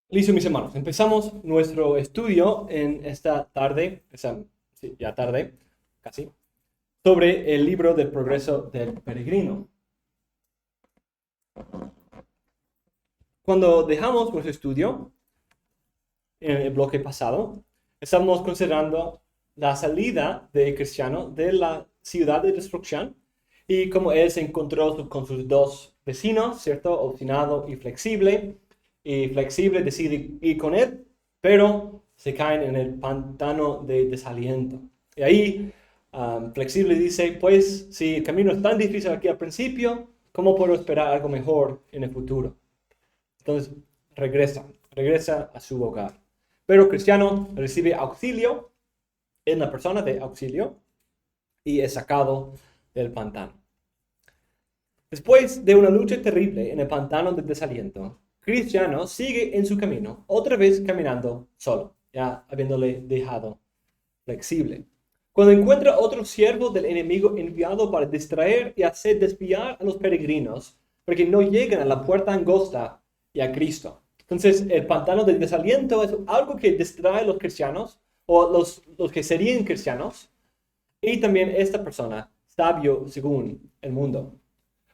Listo, mis hermanos. Empezamos nuestro estudio en esta tarde, sí, ya tarde, casi, sobre el libro del progreso del peregrino. Cuando dejamos nuestro estudio en el bloque pasado, estamos considerando la salida de Cristiano de la ciudad de destrucción y cómo él se encontró con sus dos vecinos, ¿cierto? Obstinado y flexible. Y flexible decide ir con él, pero se caen en el pantano de desaliento. Y ahí flexible dice, pues si el camino es tan difícil aquí al principio, ¿cómo puedo esperar algo mejor en el futuro? Entonces regresa a su hogar. Pero Cristiano recibe auxilio en la persona de auxilio y es sacado del pantano. Después de una lucha terrible en el pantano de desaliento, Cristiano sigue en su camino, otra vez caminando solo, ya habiéndole dejado flexible. Cuando encuentra otro siervo del enemigo enviado para distraer y hacer desviar a los peregrinos, para que no lleguen a la puerta angosta y a Cristo. Entonces, el pantano del desaliento es algo que distrae a los cristianos, o los que serían cristianos, y también esta persona, sabio según el mundo.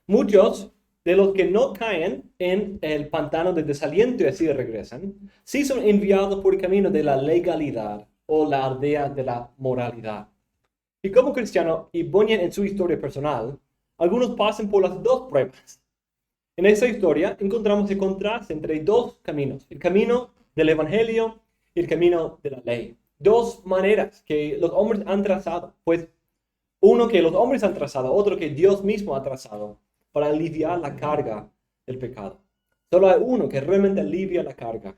Muchos de los que no caen en el pantano de desaliento y así regresan, sí son enviados por el camino de la legalidad o la aldea de la moralidad. Y como cristiano y Bunyan en su historia personal, algunos pasan por las dos pruebas. En esta historia encontramos el contraste entre dos caminos, el camino del evangelio y el camino de la ley. Dos maneras que los hombres han trazado, pues uno que los hombres han trazado, otro que Dios mismo ha trazado para aliviar la carga del pecado. Solo hay uno que realmente alivia la carga,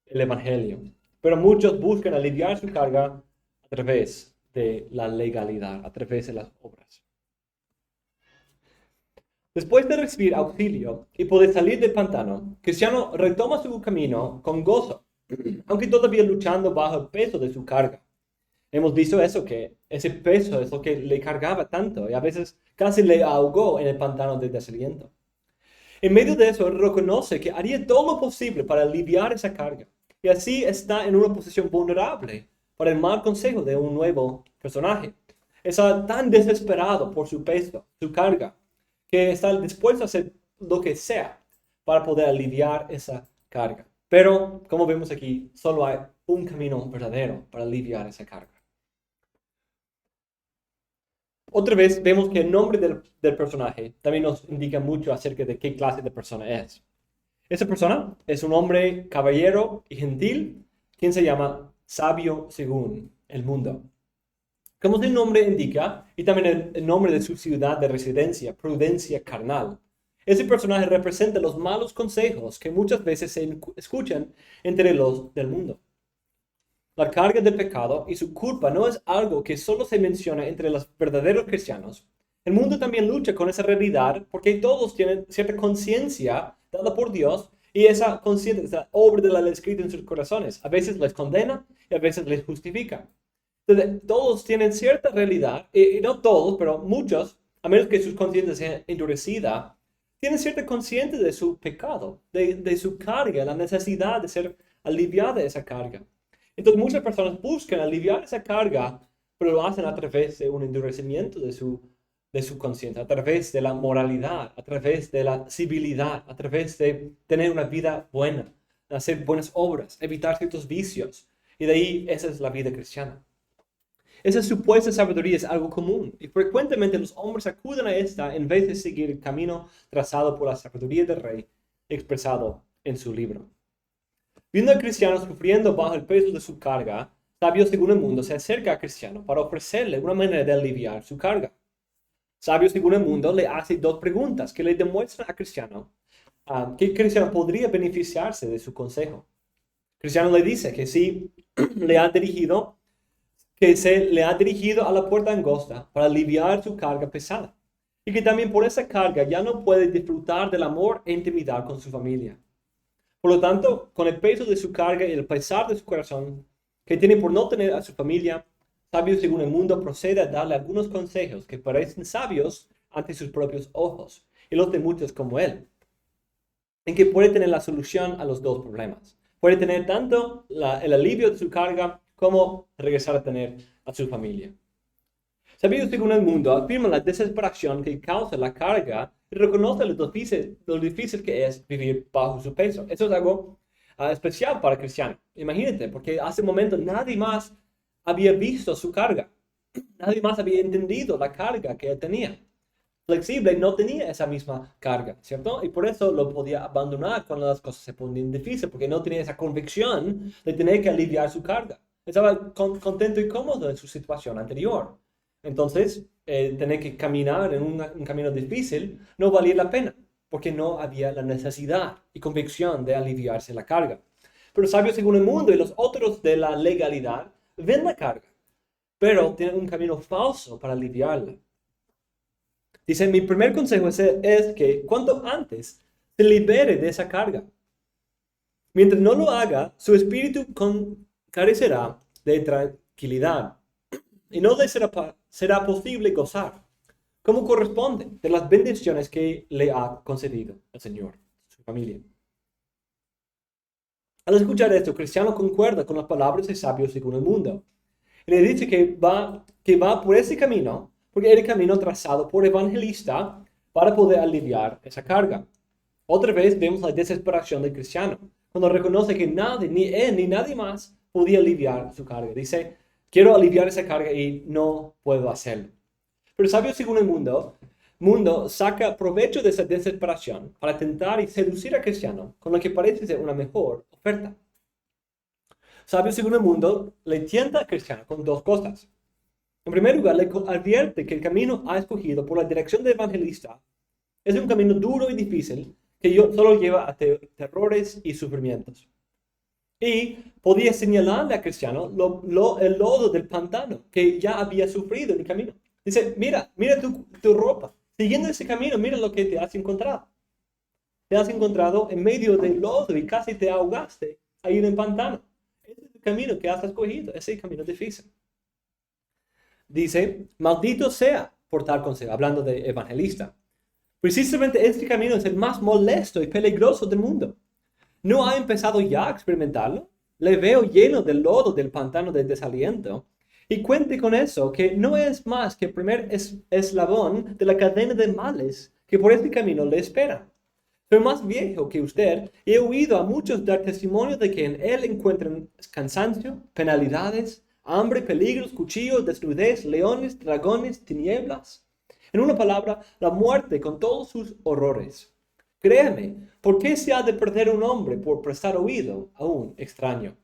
el evangelio. Pero muchos buscan aliviar su carga a través de la legalidad, a través de las obras. Después de recibir auxilio y poder salir del pantano, Cristiano retoma su camino con gozo, aunque todavía luchando bajo el peso de su carga. Hemos visto eso, que ese peso es lo que le cargaba tanto y a veces casi le ahogó en el pantano de desaliento. En medio de eso, él reconoce que haría todo lo posible para aliviar esa carga y así está en una posición vulnerable para el mal consejo de un nuevo personaje. Está tan desesperado por su peso, su carga, que está dispuesto a hacer lo que sea para poder aliviar esa carga. Pero, como vemos aquí, solo hay un camino verdadero para aliviar esa carga. Otra vez vemos que el nombre del personaje también nos indica mucho acerca de qué clase de persona es. Esa persona es un hombre caballero y gentil, quien se llama sabio según el mundo. Como su nombre indica, y también el nombre de su ciudad de residencia, Prudencia Carnal, ese personaje representa los malos consejos que muchas veces se escuchan entre los del mundo. La carga del pecado y su culpa no es algo que solo se menciona entre los verdaderos cristianos. El mundo también lucha con esa realidad porque todos tienen cierta conciencia dada por Dios y esa conciencia es la obra de la ley escrita en sus corazones. A veces les condena y a veces les justifica. Entonces, todos tienen cierta realidad, y no todos, pero muchos, a menos que sus conciencias sean endurecidas, tienen cierta conciencia de su pecado, de su carga, la necesidad de ser aliviada esa carga. Entonces muchas personas buscan aliviar esa carga, pero lo hacen a través de un endurecimiento de su conciencia, a través de la moralidad, a través de la civilidad, a través de tener una vida buena, hacer buenas obras, evitar ciertos vicios. Y de ahí esa es la vida cristiana. Esa supuesta sabiduría es algo común y frecuentemente los hombres acuden a esta en vez de seguir el camino trazado por la sabiduría del rey expresado en su libro. Viendo a Cristiano sufriendo bajo el peso de su carga, Sabio según el mundo se acerca a Cristiano para ofrecerle una manera de aliviar su carga. Sabio según el mundo le hace dos preguntas que le demuestran a Cristiano que Cristiano podría beneficiarse de su consejo. Cristiano le dice que sí le ha dirigido, que se le ha dirigido a la puerta angosta para aliviar su carga pesada y que también por esa carga ya no puede disfrutar del amor e intimidad con su familia. Por lo tanto, con el peso de su carga y el pesar de su corazón, que tiene por no tener a su familia, sabio según el mundo procede a darle algunos consejos que parecen sabios ante sus propios ojos y los de muchos como él, en que puede tener la solución a los dos problemas. Puede tener tanto el alivio de su carga como regresar a tener a su familia. Sabios según el mundo afirman la desesperación que causa la carga y reconoce lo difícil que es vivir bajo su peso. Eso es algo especial para el cristiano. Imagínate, porque hace un momento nadie más había visto su carga. Nadie más había entendido la carga que él tenía. Flexible no tenía esa misma carga, ¿cierto? Y por eso lo podía abandonar cuando las cosas se ponían difíciles, porque no tenía esa convicción de tener que aliviar su carga. Estaba contento y cómodo en su situación anterior. Entonces, tener que caminar en un camino difícil no valía la pena, porque no había la necesidad y convicción de aliviarse la carga. Pero sabios según el mundo y los otros de la legalidad ven la carga, pero tienen un camino falso para aliviarla. Dice, mi primer consejo es que cuanto antes se libere de esa carga. Mientras no lo haga, su espíritu carecerá de tranquilidad y no le será posible gozar, como corresponde, de las bendiciones que le ha concedido el Señor, su familia. Al escuchar esto, Cristiano concuerda con las palabras de sabios según el mundo. Y le dice que va por ese camino, porque era el camino trazado por evangelista para poder aliviar esa carga. Otra vez vemos la desesperación del cristiano, cuando reconoce que nadie, ni él, ni nadie más podía aliviar su carga. Dice, quiero aliviar esa carga y no puedo hacerlo. Pero sabio según el mundo saca provecho de esa desesperación para tentar y seducir al cristiano con lo que parece ser una mejor oferta. Sabio según el mundo le tienta al cristiano con dos cosas. En primer lugar, le advierte que el camino ha escogido por la dirección del evangelista es un camino duro y difícil que solo lleva a terrores y sufrimientos. Y podía señalarle al cristiano el lodo del pantano que ya había sufrido en el camino. Dice, mira tu ropa. Siguiendo ese camino, mira lo que te has encontrado. Te has encontrado en medio del lodo y casi te ahogaste ahí en el pantano. Ese es el camino que has escogido, ese es el camino difícil. Dice, maldito sea por tal consejo, hablando de evangelista. Precisamente este camino es el más molesto y peligroso del mundo. ¿No ha empezado ya a experimentarlo? Le veo lleno del lodo del pantano del desaliento. Y cuente con eso, que no es más que el primer eslabón de la cadena de males que por este camino le espera. Soy más viejo que usted y he oído a muchos dar testimonio de que en él encuentran cansancio, penalidades, hambre, peligros, cuchillos, desnudez, leones, dragones, tinieblas. En una palabra, la muerte con todos sus horrores. Créame, ¿por qué se ha de perder un hombre por prestar oído a un extraño?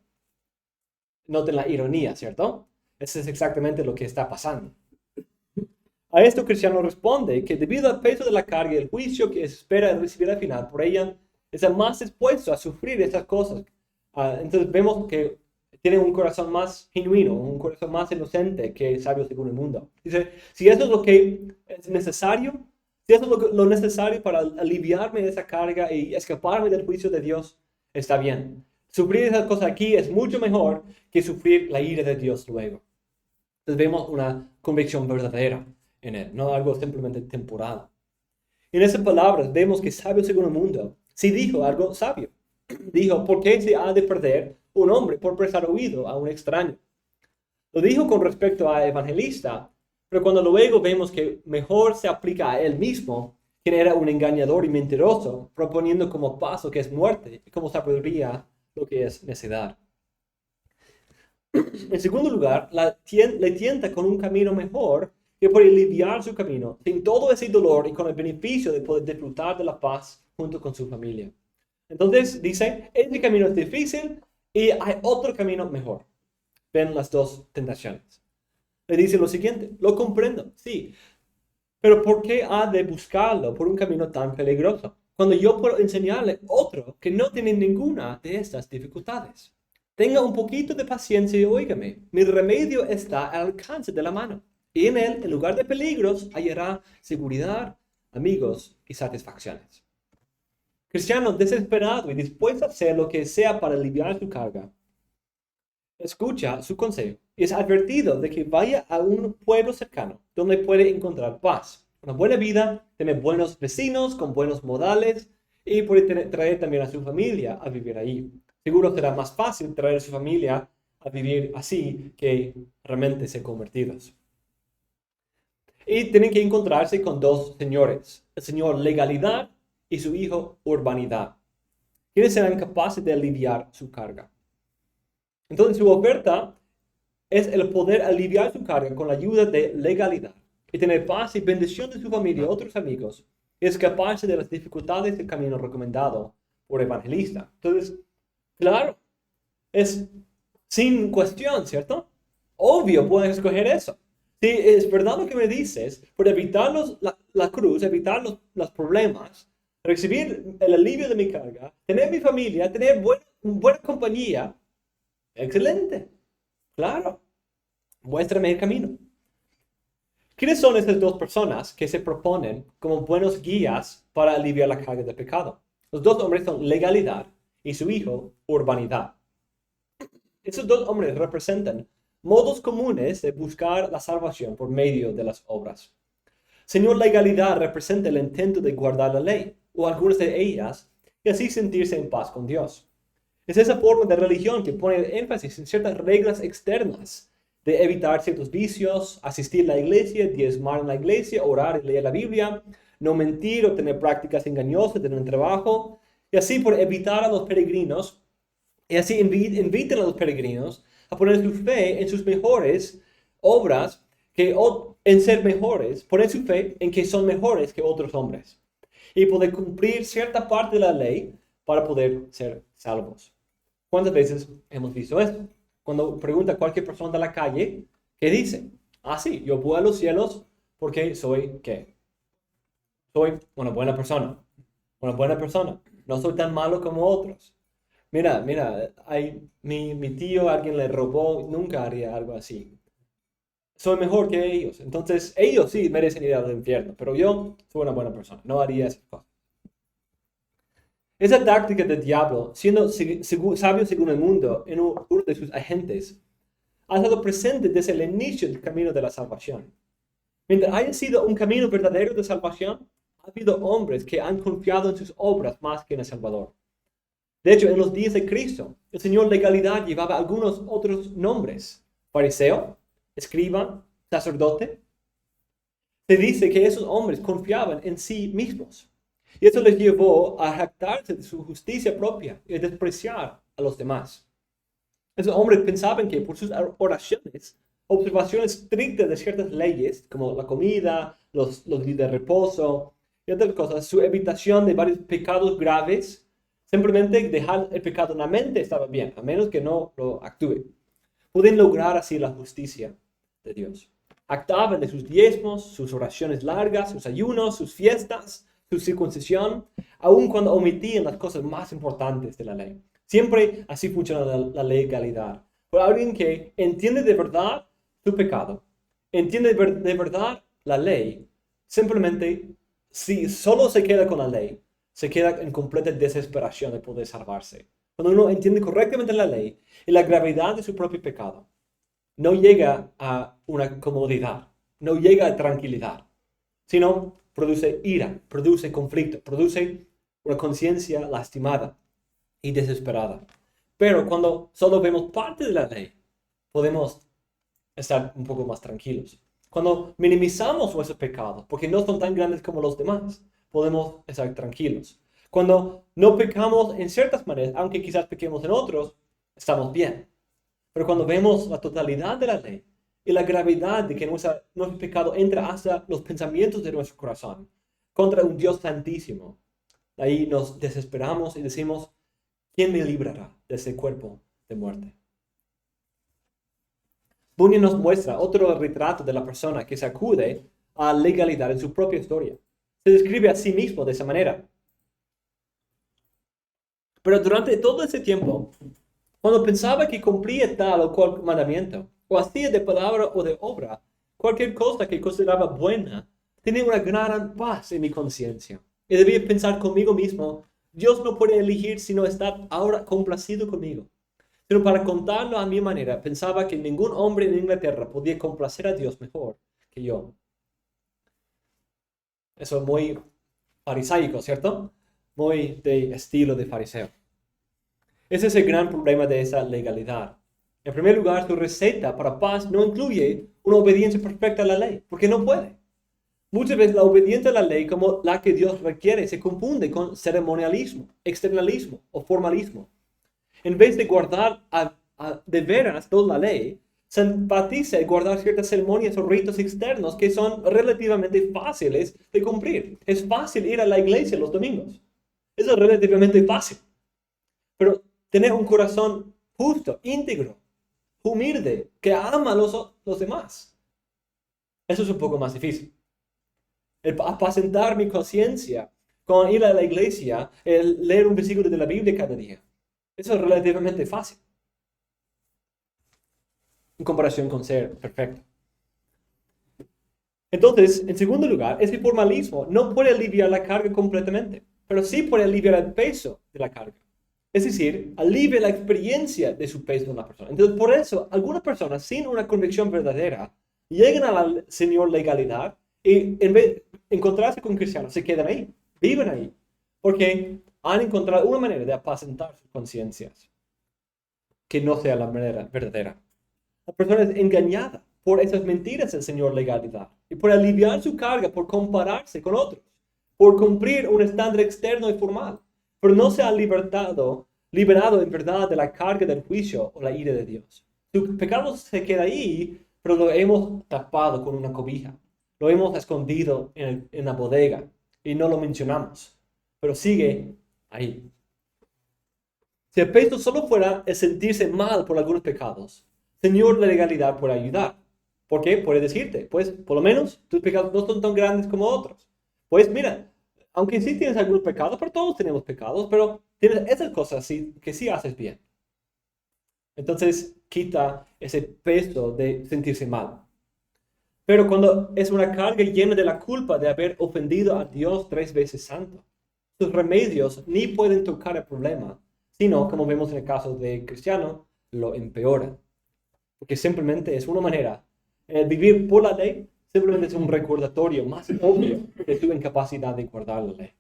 Noten la ironía, ¿cierto? Eso es exactamente lo que está pasando. A esto Cristiano responde que debido al peso de la carga y el juicio que espera recibir al final por ella, está más expuesto a sufrir estas cosas. Entonces vemos que tiene un corazón más genuino, un corazón más inocente que sabio según el mundo. Dice, si eso es lo que es necesario, si eso es lo necesario para aliviarme de esa carga y escaparme del juicio de Dios, está bien. Sufrir esas cosas aquí es mucho mejor que sufrir la ira de Dios luego. Entonces vemos una convicción verdadera en él, no algo simplemente temporal. En esas palabras vemos que sabio según el mundo sí dijo algo sabio. Dijo, ¿por qué se ha de perder un hombre por prestar oído a un extraño? Lo dijo con respecto a evangelista, pero cuando luego vemos que mejor se aplica a él mismo, quien era un engañador y mentiroso, proponiendo como paso que es muerte y como sabiduría lo que es necedad. En segundo lugar, le tienta con un camino mejor que puede aliviar su camino sin todo ese dolor y con el beneficio de poder disfrutar de la paz junto con su familia. Entonces dice, este camino es difícil y hay otro camino mejor. Ven las dos tentaciones. Le dice lo siguiente, lo comprendo, sí, pero ¿por qué ha de buscarlo por un camino tan peligroso? Cuando yo puedo enseñarle otro que no tiene ninguna de estas dificultades. Tenga un poquito de paciencia y óigame, mi remedio está al alcance de la mano. Y en él, en lugar de peligros, hallará seguridad, amigos y satisfacciones. Cristiano desesperado y dispuesto a hacer lo que sea para aliviar su carga, escucha su consejo y es advertido de que vaya a un pueblo cercano donde puede encontrar paz, una buena vida, tener buenos vecinos con buenos modales y puede traer también a su familia a vivir ahí. Seguro será más fácil traer a su familia a vivir así que realmente ser convertidos. Y tienen que encontrarse con dos señores, el señor legalidad y su hijo urbanidad, quienes serán capaces de aliviar su carga. Entonces su oferta es el poder aliviar su carga con la ayuda de legalidad y tener paz y bendición de su familia y otros amigos y escaparse de las dificultades del camino recomendado por evangelista. Entonces, claro, es sin cuestión, ¿cierto? Obvio, pueden escoger eso. Si es verdad lo que me dices, por evitar la cruz, evitar los problemas, recibir el alivio de mi carga, tener mi familia, tener buena compañía, excelente, claro, muéstrame el camino. ¿Quiénes son estas dos personas que se proponen como buenos guías para aliviar la carga del pecado? Los dos hombres son legalidad y su hijo urbanidad. Esos dos hombres representan modos comunes de buscar la salvación por medio de las obras. Señor legalidad representa el intento de guardar la ley, o algunas de ellas, y así sentirse en paz con Dios. Es esa forma de religión que pone el énfasis en ciertas reglas externas, de evitar ciertos vicios, asistir a la iglesia, diezmar en la iglesia, orar y leer la Biblia, no mentir o tener prácticas engañosas en el trabajo, y así por evitar a los peregrinos. Y así inviten a los peregrinos a poner su fe en sus mejores obras, en ser mejores, poner su fe en que son mejores que otros hombres y poder cumplir cierta parte de la ley para poder ser salvos. ¿Cuántas veces hemos visto esto? Cuando pregunta a cualquier persona de la calle, ¿qué dice? Ah, sí, yo voy a los cielos porque soy, ¿qué? Soy una buena persona. Una buena persona. No soy tan malo como otros. Mira, mi tío, alguien le robó, nunca haría algo así. Soy mejor que ellos. Entonces, ellos sí merecen ir al infierno, pero yo soy una buena persona, no haría esas cosas. Esa táctica del diablo, siendo sabio según el mundo, en uno de sus agentes, ha estado presente desde el inicio del camino de la salvación. Mientras haya sido un camino verdadero de salvación, ha habido hombres que han confiado en sus obras más que en el Salvador. De hecho, en los días de Cristo, el Señor legalidad llevaba algunos otros nombres: fariseo, escriba, sacerdote. Se dice que esos hombres confiaban en sí mismos. Y eso les llevó a jactarse de su justicia propia y a despreciar a los demás. Esos hombres pensaban que por sus oraciones, observaciones estrictas de ciertas leyes, como la comida, los días de reposo y otras cosas, su evitación de varios pecados graves, simplemente dejar el pecado en la mente estaba bien, a menos que no lo actúe. Pueden lograr así la justicia de Dios. Actaban de sus diezmos, sus oraciones largas, sus ayunos, sus fiestas, su circuncisión, aun cuando omitían las cosas más importantes de la ley. Siempre así funciona la legalidad. Por alguien que entiende de verdad su pecado, entiende de verdad la ley, simplemente si solo se queda con la ley, se queda en completa desesperación de poder salvarse. Cuando uno entiende correctamente la ley y la gravedad de su propio pecado, no llega a una comodidad, no llega a tranquilidad, sino produce ira, produce conflicto, produce una conciencia lastimada y desesperada. Pero cuando solo vemos parte de la ley, podemos estar un poco más tranquilos. Cuando minimizamos nuestros pecados, porque no son tan grandes como los demás, podemos estar tranquilos. Cuando no pecamos en ciertas maneras, aunque quizás pequemos en otros, estamos bien. Pero cuando vemos la totalidad de la ley y la gravedad de que nuestro pecado entra hasta los pensamientos de nuestro corazón contra un Dios santísimo, ahí nos desesperamos y decimos: ¿quién me librará de ese cuerpo de muerte? Bunyan nos muestra otro retrato de la persona que se acude a la legalidad en su propia historia. Se describe a sí mismo de esa manera. Pero durante todo ese tiempo, cuando pensaba que cumplía tal o cual mandamiento, o hacía de palabra o de obra cualquier cosa que consideraba buena, tenía una gran paz en mi conciencia. Y debía pensar conmigo mismo: Dios no puede elegir sino estar ahora complacido conmigo. Pero para contarlo a mi manera, pensaba que ningún hombre en Inglaterra podía complacer a Dios mejor que yo. Eso es muy farisaico, ¿cierto? Muy de estilo de fariseo. Ese es el gran problema de esa legalidad. En primer lugar, su receta para paz no incluye una obediencia perfecta a la ley, porque no puede. Muchas veces la obediencia a la ley como la que Dios requiere se confunde con ceremonialismo, externalismo o formalismo. En vez de guardar de veras toda la ley, se enfatiza en guardar ciertas ceremonias o ritos externos que son relativamente fáciles de cumplir. Es fácil ir a la iglesia los domingos. Eso es relativamente fácil. Pero tener un corazón justo, íntegro, humilde, que ama a los demás, eso es un poco más difícil. El apacentar mi conciencia con ir a la iglesia, el leer un versículo de la Biblia cada día, eso es relativamente fácil en comparación con ser perfecto. Entonces, en segundo lugar, ese formalismo no puede aliviar la carga completamente, pero sí puede aliviar el peso de la carga. Es decir, alivia la experiencia de su peso en una persona. Entonces, por eso, algunas personas sin una convicción verdadera llegan a la señor legalidad y en vez de encontrarse con cristianos, se quedan ahí, viven ahí, porque han encontrado una manera de apacentar sus conciencias que no sea la manera verdadera. La persona es engañada por esas mentiras del señor legalidad y por aliviar su carga, por compararse con otros, por cumplir un estándar externo y formal, pero no se ha liberado en verdad de la carga del juicio o la ira de Dios. Su pecado se queda ahí, pero lo hemos tapado con una cobija, lo hemos escondido en la bodega y no lo mencionamos, pero sigue ahí. Si el peso solo fuera el sentirse mal por algunos pecados, Señor, la legalidad puede ayudar. ¿Por qué? Puede decirte, pues, por lo menos tus pecados no son tan grandes como otros. Pues mira, aunque sí tienes algunos pecados, pero todos tenemos pecados, pero tienes esas cosas que sí haces bien. Entonces, quita ese peso de sentirse mal. Pero cuando es una carga llena de la culpa de haber ofendido a Dios 3 veces santo, sus remedios ni pueden tocar el problema, sino, como vemos en el caso de Cristiano, lo empeoran. Porque simplemente es una manera, vivir por la ley, simplemente es un recordatorio más obvio de tu incapacidad de guardar la ley.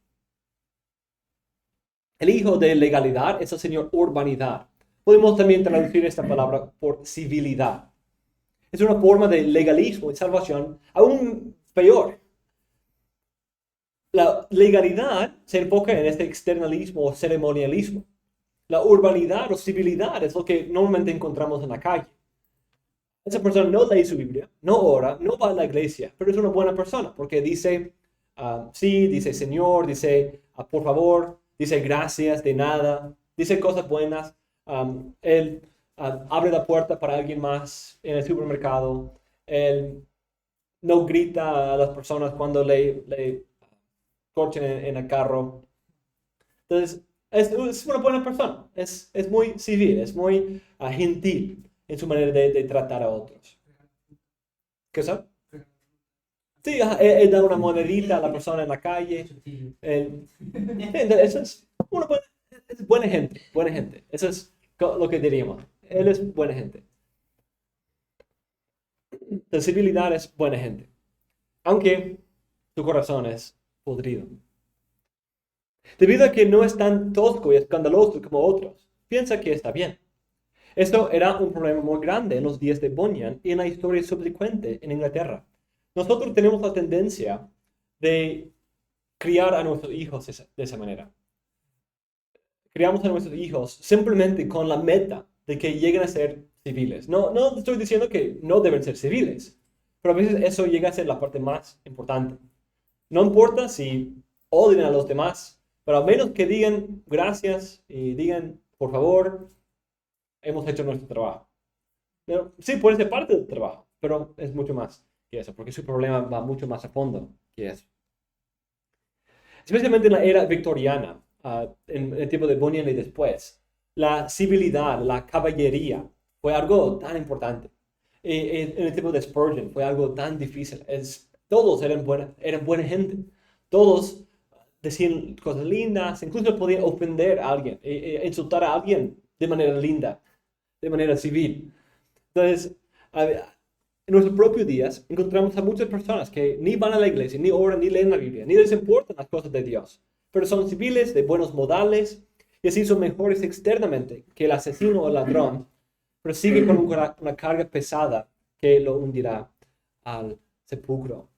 El hijo de legalidad es el señor urbanidad. Podemos también traducir esta palabra por civilidad. Es una forma de legalismo y salvación aún peor. La legalidad se enfoca en este externalismo o ceremonialismo. La urbanidad o civilidad es lo que normalmente encontramos en la calle. Esa persona no lee su Biblia, no ora, no va a la iglesia, pero es una buena persona porque dice sí, dice Señor, dice por favor, dice gracias, de nada, dice cosas buenas. Él abre la puerta para alguien más en el supermercado. Él no grita a las personas cuando le corchen en el carro. Entonces, es una buena persona, es muy civil, es muy gentil en su manera de tratar a otros. ¿Qué es eso? Sí, él da una monedita a la persona en la calle. Eso es buena gente, buena gente. Eso es lo que diríamos. Él es buena gente. La civilidad es buena gente. Aunque su corazón es podrido. Debido a que no es tan tosco y escandaloso como otros, piensa que está bien. Esto era un problema muy grande en los días de Bunyan y en la historia subsecuente en Inglaterra. Nosotros tenemos la tendencia de criar a nuestros hijos de esa manera. Criamos a nuestros hijos simplemente con la meta de que lleguen a ser civiles. No estoy diciendo que no deben ser civiles, pero a veces eso llega a ser la parte más importante. No importa si odian a los demás, pero al menos que digan gracias y digan por favor, hemos hecho nuestro trabajo. Pero sí, puede ser parte del trabajo, pero es mucho más que eso, porque su problema va mucho más a fondo que eso. Especialmente en la era victoriana, en el tiempo de Bunyan y después, la civilidad, la caballería fue algo tan importante. En el tiempo de Spurgeon fue algo tan difícil. Todos eran buena gente. Todos decían cosas lindas, incluso podían ofender a alguien, insultar a alguien de manera linda, de manera civil. Entonces, en nuestros propios días encontramos a muchas personas que ni van a la iglesia, ni oran, ni leen la Biblia, ni les importan las cosas de Dios, pero son civiles, de buenos modales, y así son mejores externamente que el asesino o ladrón, pero sigue con una carga pesada que lo hundirá al sepulcro.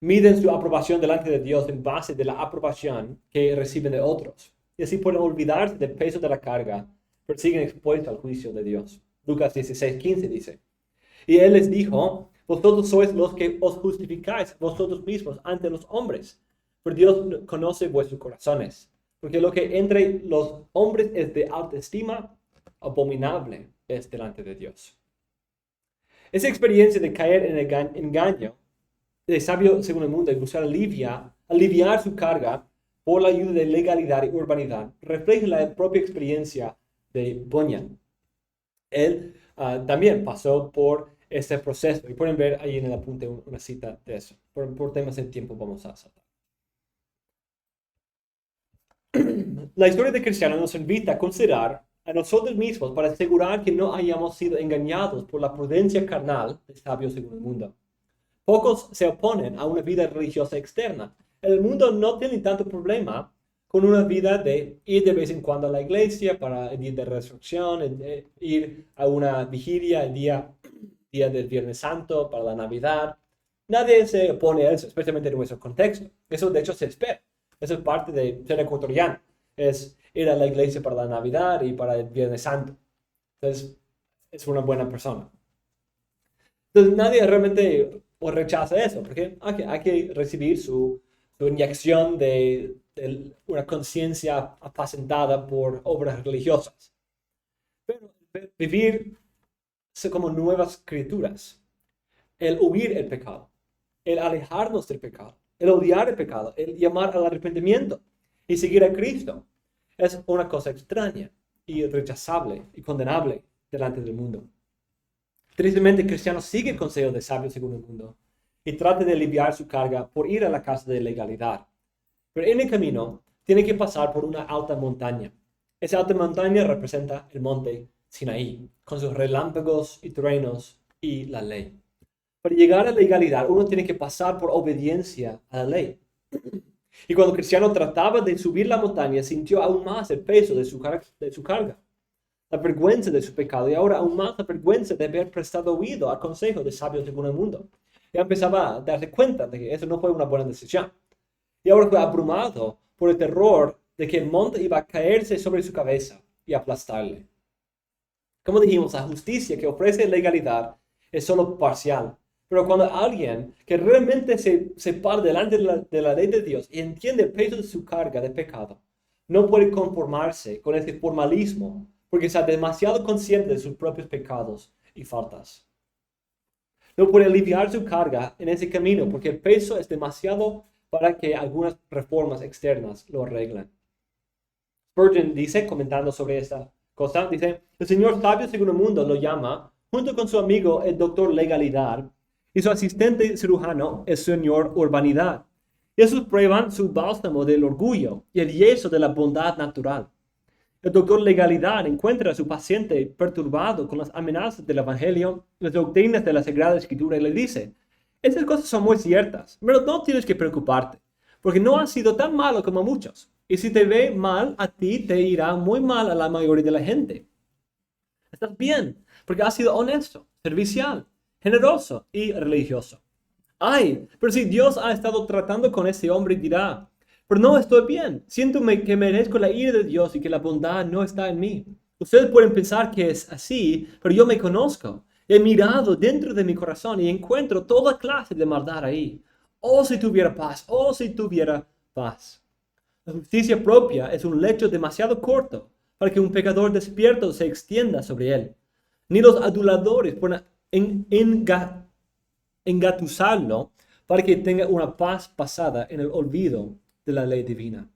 Miden su aprobación delante de Dios en base de la aprobación que reciben de otros. Y así pueden olvidarse del peso de la carga, pero siguen expuestos al juicio de Dios. Lucas 16:15 dice, y Él les dijo, vosotros sois los que os justificáis vosotros mismos ante los hombres, pero Dios conoce vuestros corazones, porque lo que entre los hombres es de alta estima, abominable es delante de Dios. Esa experiencia de caer en el engaño de sabio según el mundo y buscar aliviar su carga por la ayuda de legalidad y urbanidad, refleja la propia experiencia de Bunyan. Él también pasó por este proceso y pueden ver ahí en el apunte una cita de eso. Por temas de tiempo vamos a saltar. La historia de Cristiano nos invita a considerar a nosotros mismos para asegurar que no hayamos sido engañados por la prudencia carnal de sabios según el mundo. Pocos se oponen a una vida religiosa externa. El mundo no tiene tanto problema con una vida de ir de vez en cuando a la iglesia para el día de resurrección, ir a una vigilia el día del Viernes Santo, para la Navidad. Nadie se opone a eso, especialmente en nuestro contexto. Eso de hecho se espera. Eso es parte de ser ecuatoriano. Es ir a la iglesia para la Navidad y para el Viernes Santo. Entonces, es una buena persona. Entonces, nadie realmente rechaza eso, porque hay que recibir su inyección de una conciencia apacentada por obras religiosas. Pero vivir como nuevas criaturas, el huir el pecado, el alejarnos del pecado, el odiar el pecado, el llamar al arrepentimiento y seguir a Cristo, es una cosa extraña y rechazable y condenable delante del mundo. Tristemente, el cristiano sigue el consejo de sabios según el mundo y trata de aliviar su carga por ir a la casa de legalidad. Pero en el camino, tiene que pasar por una alta montaña. Esa alta montaña representa el monte Sinaí, con sus relámpagos y truenos y la ley. Para llegar a la legalidad, uno tiene que pasar por obediencia a la ley. Y cuando el cristiano trataba de subir la montaña, sintió aún más el peso de su carga, la vergüenza de su pecado y ahora aún más la vergüenza de haber prestado oído al consejo de sabios según el mundo. Ya empezaba a darse cuenta de que eso no fue una buena decisión. Y ahora fue abrumado por el terror de que el monte iba a caerse sobre su cabeza y aplastarle. Como dijimos, la justicia que ofrece legalidad es solo parcial. Pero cuando alguien que realmente se para delante de la ley de Dios y entiende el peso de su carga de pecado, no puede conformarse con ese formalismo porque está demasiado consciente de sus propios pecados y faltas. No puede aliviar su carga en ese camino porque el peso es demasiado para que algunas reformas externas lo arreglen. Spurgeon dice, comentando sobre esta cosa, dice, el señor sabio según el mundo lo llama, junto con su amigo el doctor legalidad, y su asistente cirujano el señor urbanidad. Y esos prueban su bálsamo del orgullo y el yeso de la bondad natural. El doctor legalidad encuentra a su paciente perturbado con las amenazas del evangelio, las doctrinas de la Sagrada Escritura y le dice, esas cosas son muy ciertas, pero no tienes que preocuparte, porque no has sido tan malo como muchos. Y si te ve mal a ti, te irá muy mal a la mayoría de la gente. Estás bien, porque has sido honesto, servicial, generoso y religioso. Ay, pero si Dios ha estado tratando con ese hombre, dirá, pero no estoy bien, siento que merezco la ira de Dios y que la bondad no está en mí. Ustedes pueden pensar que es así, pero yo me conozco. He mirado dentro de mi corazón y encuentro toda clase de maldad ahí. Oh, si tuviera paz, oh, si tuviera paz. La justicia propia es un lecho demasiado corto para que un pecador despierto se extienda sobre él. Ni los aduladores pueden engatusarlo para que tenga una paz pasada en el olvido de la ley divina.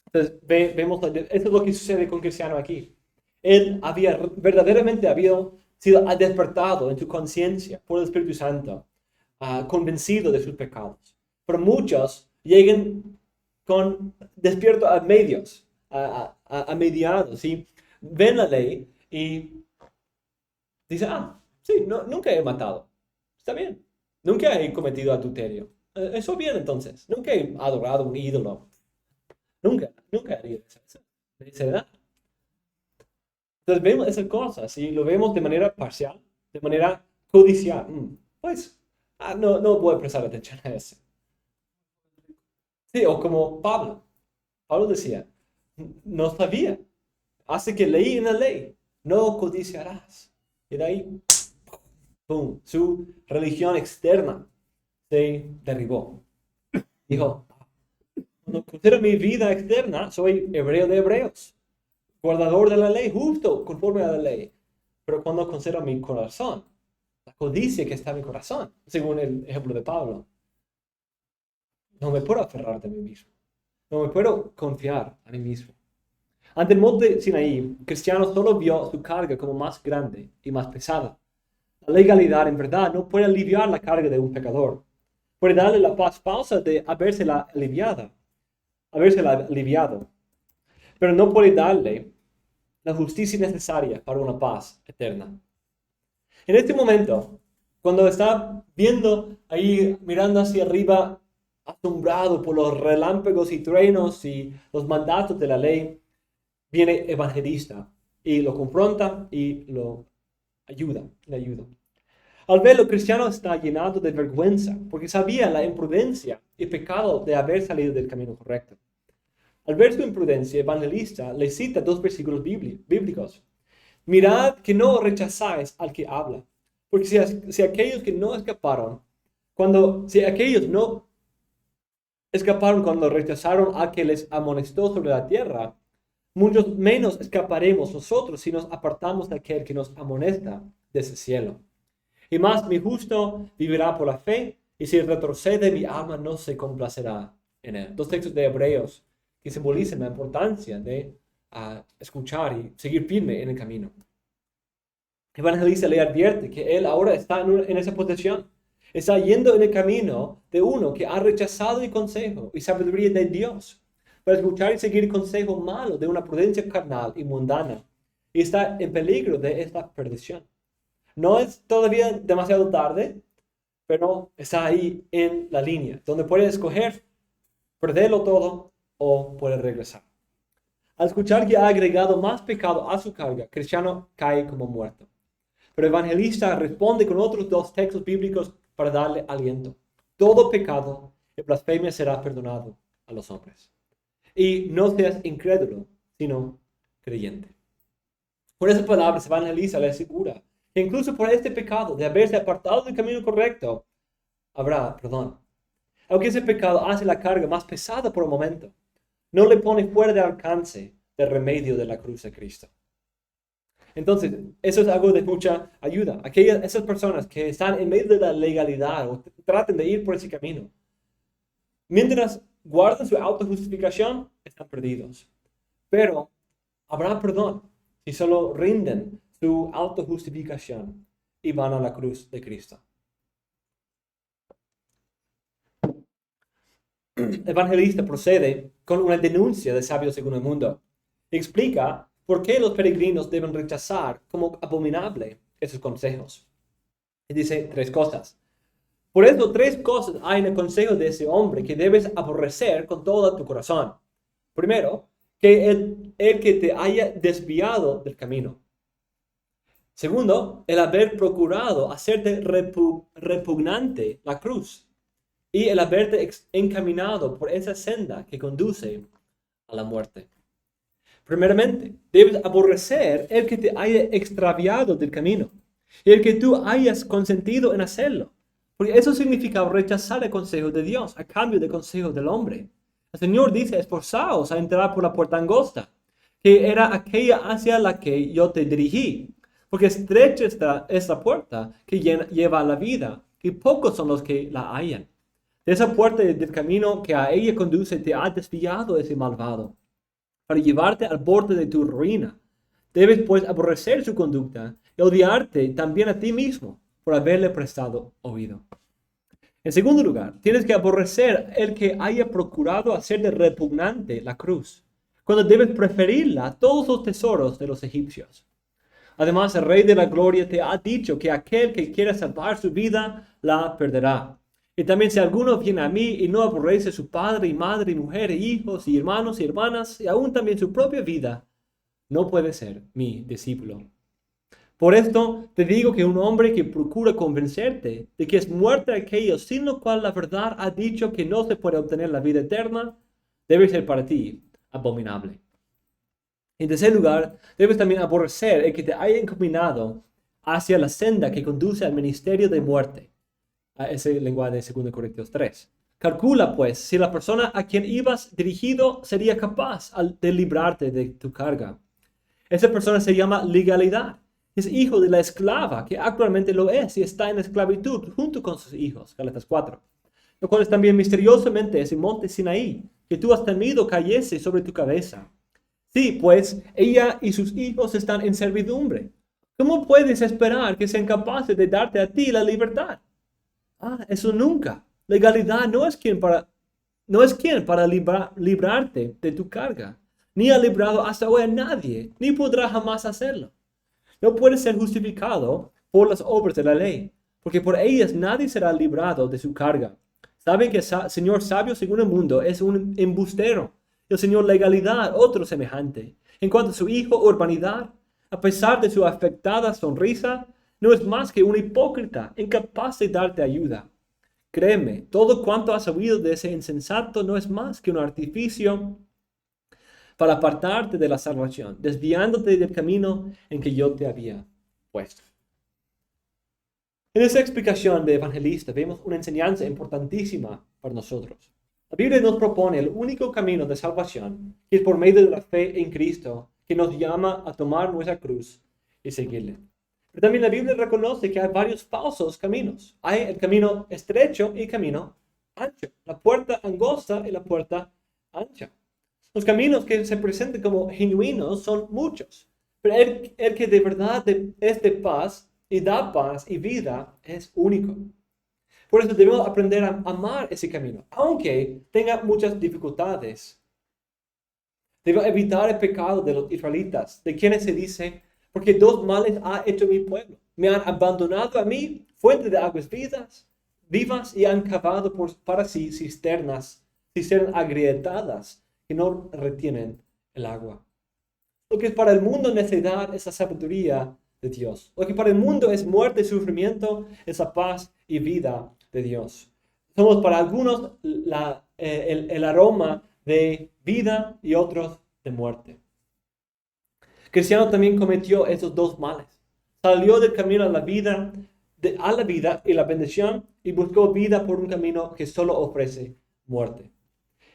Entonces, vemos, esto es lo que sucede con Cristiano aquí. Él verdaderamente había sido despertado en su conciencia por el Espíritu Santo, convencido de sus pecados. Pero muchos llegan despierto a medios, a mediados, ¿sí? Ven la ley y dicen, sí, nunca he matado, está bien. Nunca he cometido adulterio. Eso bien entonces. Nunca he adorado un ídolo. Nunca haría eso. necedad. Entonces vemos esas cosas y lo vemos de manera parcial, de manera codicial. Pues, no voy a prestar atención a eso. Sí, o como Pablo. Pablo decía, no sabía. Hace que leí en la ley, no codiciarás. Y de ahí, ¡pum!, su religión externa se derribó. Dijo, cuando considero mi vida externa, soy hebreo de hebreos, guardador de la ley, justo conforme a la ley. Pero cuando considero mi corazón, la codicia que está en mi corazón, según el ejemplo de Pablo, no me puedo aferrar de mí mismo. No me puedo confiar a mí mismo. Ante el monte Sinaí, Cristiano solo vio su carga como más grande y más pesada. La legalidad, en verdad, no puede aliviar la carga de un pecador. Puede darle la paz falsa de habérsela aliviado. Pero no puede darle la justicia necesaria para una paz eterna. En este momento, cuando está viendo ahí, mirando hacia arriba, asombrado por los relámpagos y truenos y los mandatos de la ley, viene evangelista y lo confronta y lo ayuda, le ayuda. Al verlo, Cristiano está llenado de vergüenza porque sabía la imprudencia y pecado de haber salido del camino correcto. Al ver su imprudencia, Evangelista le cita 2 versículos bíblicos. Mirad que no rechazáis al que habla, porque si aquellos que no escaparon, si aquellos no escaparon cuando rechazaron a que les amonestó sobre la tierra, muchos menos escaparemos nosotros si nos apartamos de aquel que nos amonesta desde el cielo. Y más, mi justo vivirá por la fe, y si retrocede, mi alma no se complacerá en él. 2 textos de Hebreos que simbolizan la importancia de escuchar y seguir firme en el camino. El evangelista le advierte que él ahora está en esa posición. Está yendo en el camino de uno que ha rechazado el consejo y sabiduría de Dios para escuchar y seguir el consejo malo de una prudencia carnal y mundana, y está en peligro de esta perdición. No es todavía demasiado tarde, pero está ahí en la línea, donde puede escoger perderlo todo o puede regresar. Al escuchar que ha agregado más pecado a su carga, Cristiano cae como muerto. Pero el evangelista responde con otros 2 textos bíblicos para darle aliento. Todo pecado y blasfemia será perdonado a los hombres. Y no seas incrédulo, sino creyente. Por esas palabras, el evangelista le asegura que incluso por este pecado de haberse apartado del camino correcto, habrá perdón. Aunque ese pecado hace la carga más pesada por un momento, no le pone fuera de alcance del remedio de la cruz de Cristo. Entonces, eso es algo de mucha ayuda. Esas personas que están en medio de la legalidad o traten de ir por ese camino, mientras guardan su autojustificación, están perdidos. Pero habrá perdón si solo rinden su autojustificación y van a la cruz de Cristo. El evangelista procede con una denuncia del sabio segundo el mundo. Explica por qué los peregrinos deben rechazar como abominable esos consejos. Y dice 3 cosas. Por eso 3 cosas hay en el consejo de ese hombre que debes aborrecer con todo tu corazón. Primero, que el que te haya desviado del camino. Segundo, el haber procurado hacerte repugnante la cruz. Y el haberte encaminado por esa senda que conduce a la muerte. Primeramente, debes aborrecer el que te haya extraviado del camino y el que tú hayas consentido en hacerlo. Porque eso significa rechazar el consejo de Dios a cambio del consejo del hombre. El Señor dice, esforzaos a entrar por la puerta angosta, que era aquella hacia la que yo te dirigí. Porque estrecha está esta puerta que lleva a la vida, y pocos son los que la hallan. De esa puerta del camino que a ella conduce te ha desviado ese malvado, para llevarte al borde de tu ruina. Debes pues aborrecer su conducta y odiarte también a ti mismo por haberle prestado oído. En segundo lugar, tienes que aborrecer el que haya procurado hacerte repugnante la cruz, cuando debes preferirla a todos los tesoros de los egipcios. Además, el Rey de la Gloria te ha dicho que aquel que quiera salvar su vida, la perderá. Y también si alguno viene a mí y no aborrece a su padre y madre y mujer y hijos y hermanos y hermanas y aún también su propia vida, no puede ser mi discípulo. Por esto te digo que un hombre que procura convencerte de que es muerte aquello sin lo cual la verdad ha dicho que no se puede obtener la vida eterna, debe ser para ti abominable. En tercer lugar, debes también aborrecer el que te haya encaminado hacia la senda que conduce al ministerio de muerte. A ese lenguaje de 2 Corintios 3. Calcula, pues, si la persona a quien ibas dirigido sería capaz de librarte de tu carga. Esa persona se llama legalidad. Es hijo de la esclava, que actualmente lo es y está en esclavitud junto con sus hijos. Gálatas 4. Lo cual es también misteriosamente ese monte Sinaí, que tú has temido cayese sobre tu cabeza. Sí, pues ella y sus hijos están en servidumbre. ¿Cómo puedes esperar que sean capaces de darte a ti la libertad? Eso nunca. Legalidad no es quien para librarte de tu carga. Ni ha librado hasta hoy a nadie, ni podrá jamás hacerlo. No puede ser justificado por las obras de la ley, porque por ellas nadie será librado de su carga. Saben que el Señor sabio según el mundo es un embustero, y el Señor legalidad otro semejante. En cuanto a su hijo urbanidad, a pesar de su afectada sonrisa, no es más que un hipócrita, incapaz de darte ayuda. Créeme, todo cuanto has oído de ese insensato no es más que un artificio para apartarte de la salvación, desviándote del camino en que yo te había puesto. En esa explicación de evangelista vemos una enseñanza importantísima para nosotros. La Biblia nos propone el único camino de salvación, que es por medio de la fe en Cristo, que nos llama a tomar nuestra cruz y seguirle. Pero también la Biblia reconoce que hay varios falsos caminos. Hay el camino estrecho y el camino ancho, la puerta angosta y la puerta ancha. Los caminos que se presentan como genuinos son muchos, pero el que de verdad es de paz y da paz y vida es único. Por eso debemos aprender a amar ese camino, aunque tenga muchas dificultades. Debemos evitar el pecado de los israelitas, de quienes se dice, porque dos males ha hecho mi pueblo. Me han abandonado a mí, fuente de aguas vivas, y han cavado para sí cisternas agrietadas que no retienen el agua. Lo que para el mundo necedad es la sabiduría de Dios. Lo que para el mundo es muerte y sufrimiento es la paz y vida de Dios. Somos para algunos el aroma de vida y otros de muerte. Cristiano también cometió esos dos males. Salió del camino a la vida y la bendición y buscó vida por un camino que solo ofrece muerte.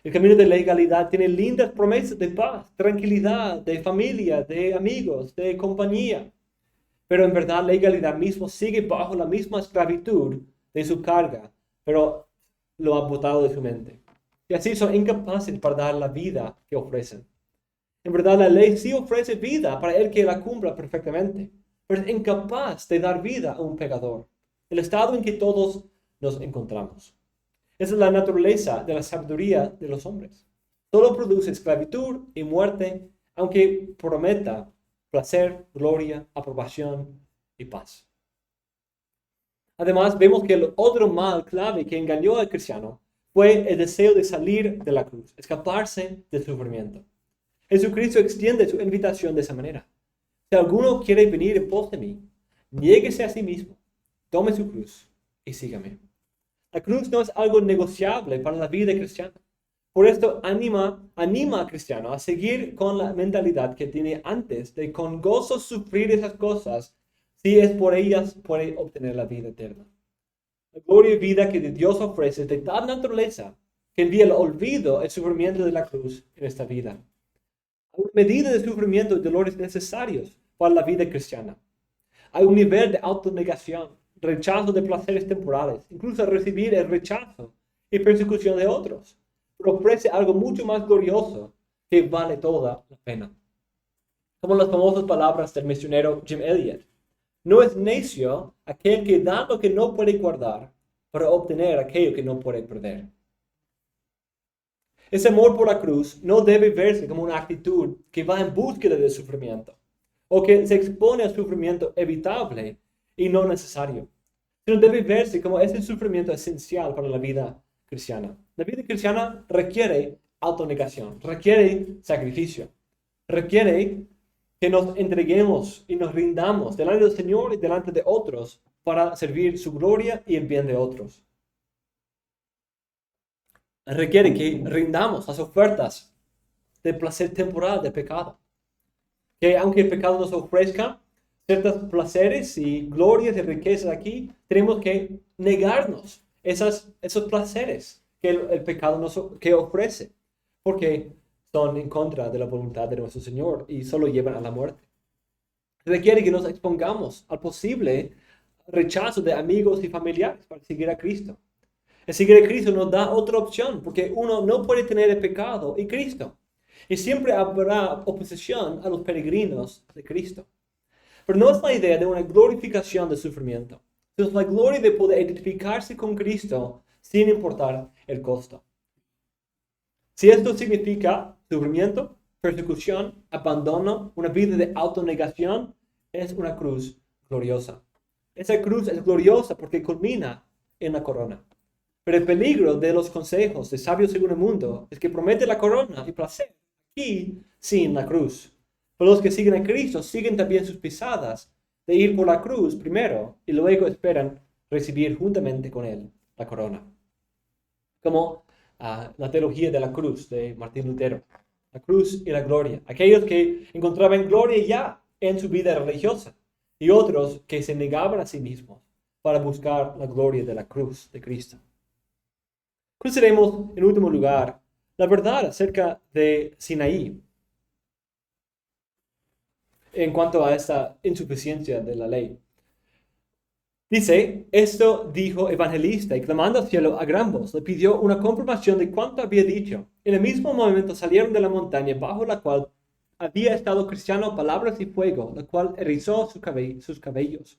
El camino de legalidad tiene lindas promesas de paz, tranquilidad, de familia, de amigos, de compañía. Pero en verdad la legalidad mismo sigue bajo la misma esclavitud de su carga, pero lo ha botado de su mente. Y así son incapaces para dar la vida que ofrecen. En verdad la ley sí ofrece vida para el que la cumpla perfectamente, pero es incapaz de dar vida a un pecador. El estado en que todos nos encontramos. Esa es la naturaleza de la sabiduría de los hombres. Solo produce esclavitud y muerte, aunque prometa placer, gloria, aprobación y paz. Además, vemos que el otro mal clave que engañó al cristiano fue el deseo de salir de la cruz, escaparse del sufrimiento. Jesucristo extiende su invitación de esa manera. Si alguno quiere venir en pos de mí, niéguese a sí mismo, tome su cruz y sígame. La cruz no es algo negociable para la vida cristiana. Por esto anima al cristiano a seguir con la mentalidad que tiene antes de con gozo sufrir esas cosas, si es por ellas puede obtener la vida eterna. La gloria y vida que Dios ofrece es de tal naturaleza que envía el olvido, el sufrimiento de la cruz en esta vida. Hay una medida de sufrimiento y dolores necesarios para la vida cristiana. Hay un nivel de autonegación, rechazo de placeres temporales, incluso recibir el rechazo y persecución de otros. Pero ofrece algo mucho más glorioso que vale toda la pena. Como las famosas palabras del misionero Jim Elliot. No es necio aquel que da lo que no puede guardar para obtener aquello que no puede perder. Ese amor por la cruz no debe verse como una actitud que va en búsqueda del sufrimiento o que se expone al sufrimiento evitable y no necesario. sino debe verse como ese sufrimiento esencial para la vida cristiana. La vida cristiana requiere autonegación, requiere sacrificio, requiere que nos entreguemos y nos rindamos delante del Señor y delante de otros para servir su gloria y el bien de otros. Requiere que rindamos las ofertas del placer temporal del pecado. Que aunque el pecado nos ofrezca ciertos placeres y glorias y riquezas aquí, tenemos que negarnos esos placeres que el pecado que ofrece, porque son en contra de la voluntad de nuestro Señor y solo llevan a la muerte. Requiere que nos expongamos al posible rechazo de amigos y familiares para seguir a Cristo. El seguir a Cristo nos da otra opción, porque uno no puede tener el pecado y Cristo. Y siempre habrá oposición a los peregrinos de Cristo. Pero no es la idea de una glorificación del sufrimiento. Es la gloria de poder identificarse con Cristo sin importar el costo. Si esto significa sufrimiento, persecución, abandono, una vida de autonegación, es una cruz gloriosa. Esa cruz es gloriosa porque culmina en la corona. Pero el peligro de los consejos de sabios según el mundo es que promete la corona y placer aquí sin la cruz. Pero los que siguen a Cristo siguen también sus pisadas de ir por la cruz primero y luego esperan recibir juntamente con él la corona. Como la teología de la cruz de Martín Lutero. La cruz y la gloria. Aquellos que encontraban gloria ya en su vida religiosa y otros que se negaban a sí mismos para buscar la gloria de la cruz de Cristo. Consideremos en último lugar la verdad acerca de Sinaí en cuanto a esta insuficiencia de la ley. Dice, esto dijo evangelista y clamando al cielo a gran voz, le pidió una confirmación de cuanto había dicho. En el mismo momento salieron de la montaña bajo la cual había estado Cristiano palabras y fuego, la cual erizó sus cabellos.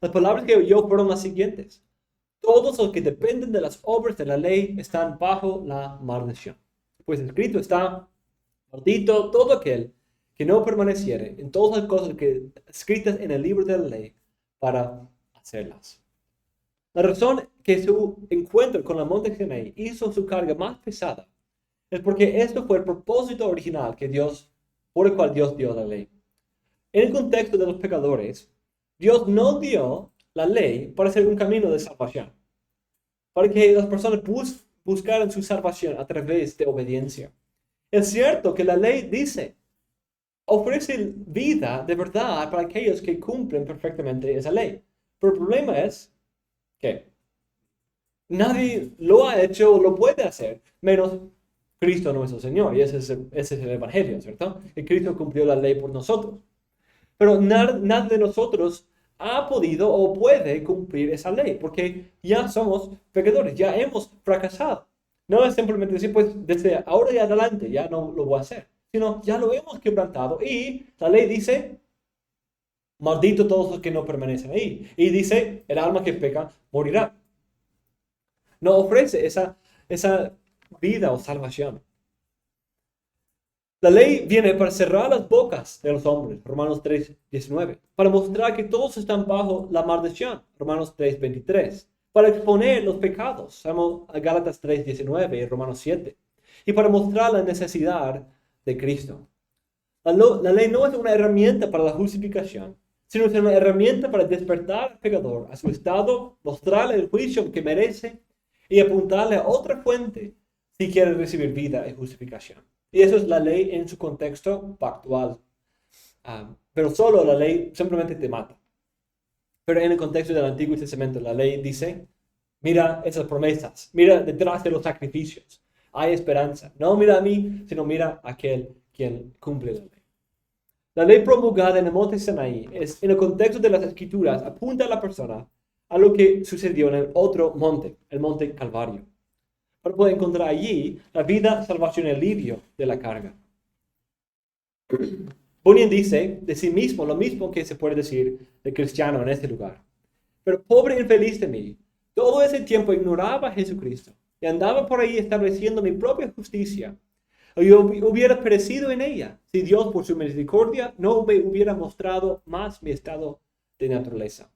Las palabras que oyó fueron las siguientes. Todos los que dependen de las obras de la ley están bajo la maldición. Pues escrito está, maldito todo aquel que no permaneciere en todas las cosas escritas en el libro de la ley para hacerlas. La razón que su encuentro con la monte Sinaí hizo su carga más pesada es porque esto fue el propósito original por el cual Dios dio la ley. En el contexto de los pecadores, Dios no dio la ley para ser un camino de salvación, para que las personas buscaran su salvación a través de obediencia. Es cierto que la ley dice, ofrece vida de verdad para aquellos que cumplen perfectamente esa ley. Pero el problema es que nadie lo ha hecho o lo puede hacer, menos Cristo nuestro Señor. Y ese es el Evangelio, ¿cierto? Que Cristo cumplió la ley por nosotros. Pero nada de nosotros ha podido o puede cumplir esa ley, porque ya somos pecadores, ya hemos fracasado. No es simplemente decir, pues desde ahora y adelante ya no lo voy a hacer, sino ya lo hemos quebrantado y la ley dice, maldito todos los que no permanecen ahí. Y dice, el alma que peca morirá. No ofrece esa vida o salvación. La ley viene para cerrar las bocas de los hombres, Romanos 3:19, para mostrar que todos están bajo la maldición, Romanos 3:23, para exponer los pecados, Gálatas 3:19 y Romanos 7, y para mostrar la necesidad de Cristo. La ley no es una herramienta para la justificación, sino es una herramienta para despertar al pecador a su estado, mostrarle el juicio que merece y apuntarle a otra fuente si quiere recibir vida y justificación. Y eso es la ley en su contexto pactual. Pero solo la ley simplemente te mata. Pero en el contexto del Antiguo Testamento, la ley dice, mira esas promesas, mira detrás de los sacrificios, hay esperanza. No mira a mí, sino mira a aquel quien cumple la ley. La ley promulgada en el monte Sinaí en el contexto de las Escrituras, apunta a la persona a lo que sucedió en el otro monte, el monte Calvario, para poder encontrar allí la vida, salvación y alivio de la carga. Bunyan dice de sí mismo lo mismo que se puede decir de cristiano en este lugar. Pero pobre infeliz de mí, todo ese tiempo ignoraba a Jesucristo y andaba por ahí estableciendo mi propia justicia. Yo hubiera perecido en ella si Dios por su misericordia no me hubiera mostrado más mi estado de naturaleza.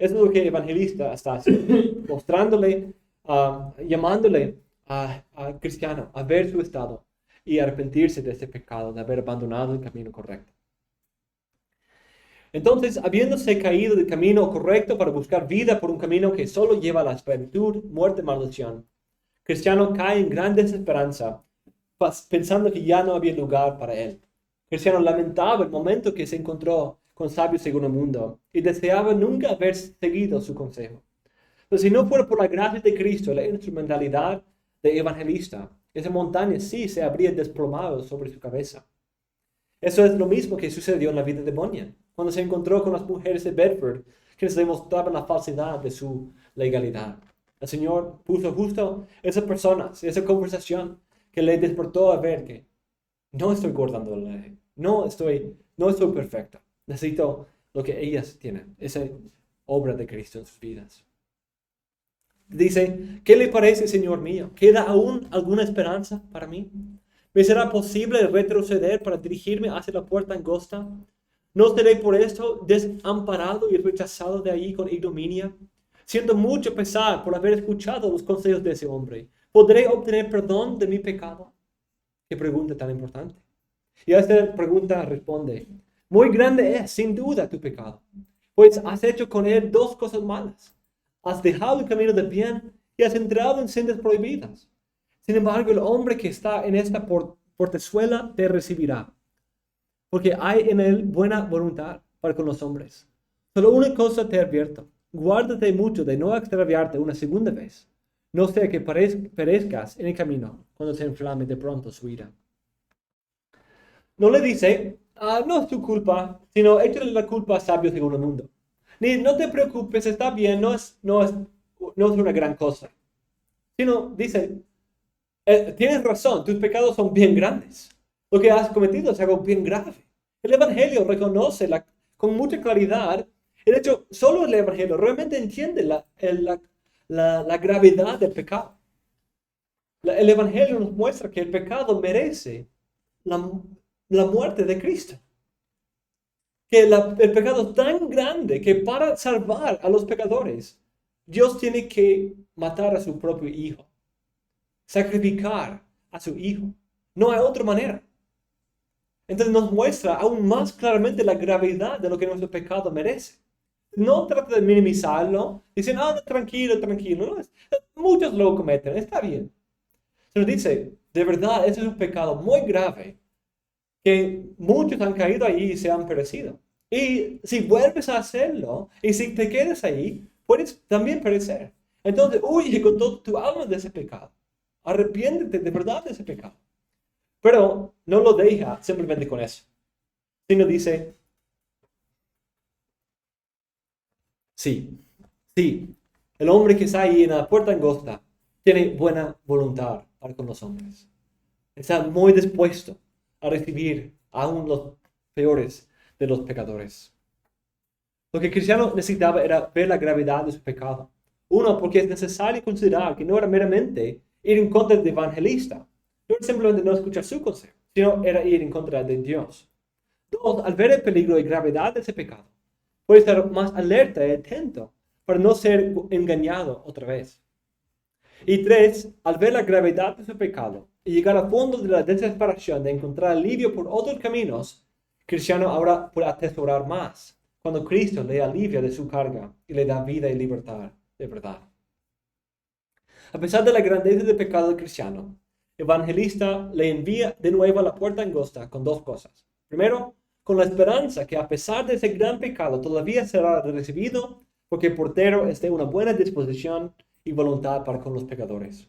Eso es lo que el evangelista está haciendo, mostrándole, llamándole a cristiano a ver su estado y arrepentirse de ese pecado, de haber abandonado el camino correcto. Entonces, habiéndose caído del camino correcto para buscar vida por un camino que solo lleva a la esclavitud, muerte, maldición, Cristiano cae en gran desesperanza, pensando que ya no había lugar para él. Cristiano lamentaba el momento que se encontró con sabios según el mundo y deseaba nunca haber seguido su consejo. Pero si no fuera por la gracia de Cristo, la instrumentalidad de evangelista, esa montaña sí se habría desplomado sobre su cabeza. Eso es lo mismo que sucedió en la vida de Bunyan, cuando se encontró con las mujeres de Bedford, que les demostraban la falsedad de su legalidad. El Señor puso justo esas personas, esa conversación, que le despertó a ver que no estoy guardando la ley, no estoy perfecto. Necesito lo que ellas tienen, esa obra de Cristo en sus vidas. Dice, ¿qué le parece, Señor mío? ¿Queda aún alguna esperanza para mí? ¿Me será posible retroceder para dirigirme hacia la puerta angosta? ¿No seré por esto desamparado y rechazado de allí con ignominia? Siento mucho pesar por haber escuchado los consejos de ese hombre. ¿Podré obtener perdón de mi pecado? Qué pregunta tan importante. Y a esta pregunta responde, muy grande es, sin duda, tu pecado, pues has hecho con él dos cosas malas. Has dejado el camino del bien y has entrado en sendas prohibidas. Sin embargo, el hombre que está en esta portezuela te recibirá, porque hay en él buena voluntad para con los hombres. Solo una cosa te advierto, guárdate mucho de no extraviarte una segunda vez, no sea que perezcas en el camino cuando se inflame de pronto su ira. No le dice, no es tu culpa, sino échale la culpa a sabios según el mundo. Ni no te preocupes, está bien, no es una gran cosa. Sino dice, tienes razón, tus pecados son bien grandes. Lo que has cometido es algo bien grave. El Evangelio reconoce con mucha claridad. De hecho, solo el Evangelio realmente entiende la gravedad del pecado. El Evangelio nos muestra que el pecado merece la muerte de Cristo. Que el pecado es tan grande que para salvar a los pecadores, Dios tiene que matar a su propio hijo. Sacrificar a su hijo. No hay otra manera. Entonces nos muestra aún más claramente la gravedad de lo que nuestro pecado merece. No trata de minimizarlo. Dicen, tranquilo. No, muchos lo cometen, está bien. Se nos dice, de verdad, ese es un pecado muy grave, que muchos han caído ahí y se han perecido. Y si vuelves a hacerlo, y si te quedas ahí, puedes también perecer. Entonces, huye con todo tu alma de ese pecado. Arrepiéntete de verdad de ese pecado. Pero no lo deja simplemente con eso, sino dice, sí, el hombre que está ahí en la puerta angosta tiene buena voluntad para con los hombres. Está muy dispuesto a recibir aún los peores de los pecadores. Lo que el cristiano necesitaba era ver la gravedad de su pecado. Uno, porque es necesario considerar que no era meramente ir en contra del evangelista. No era simplemente no escuchar su consejo, sino era ir en contra de Dios. Dos, al ver el peligro y gravedad de ese pecado, puede estar más alerta y atento para no ser engañado otra vez. Y tres, al ver la gravedad de su pecado y llegar al fondo de la desesperación de encontrar alivio por otros caminos, el cristiano ahora puede atesorar más cuando Cristo le alivia de su carga y le da vida y libertad de verdad. A pesar de la grandeza del pecado del cristiano, el evangelista le envía de nuevo a la puerta angosta con dos cosas. Primero, con la esperanza que a pesar de ese gran pecado todavía será recibido porque el portero esté en una buena disposición y voluntad para con los pecadores.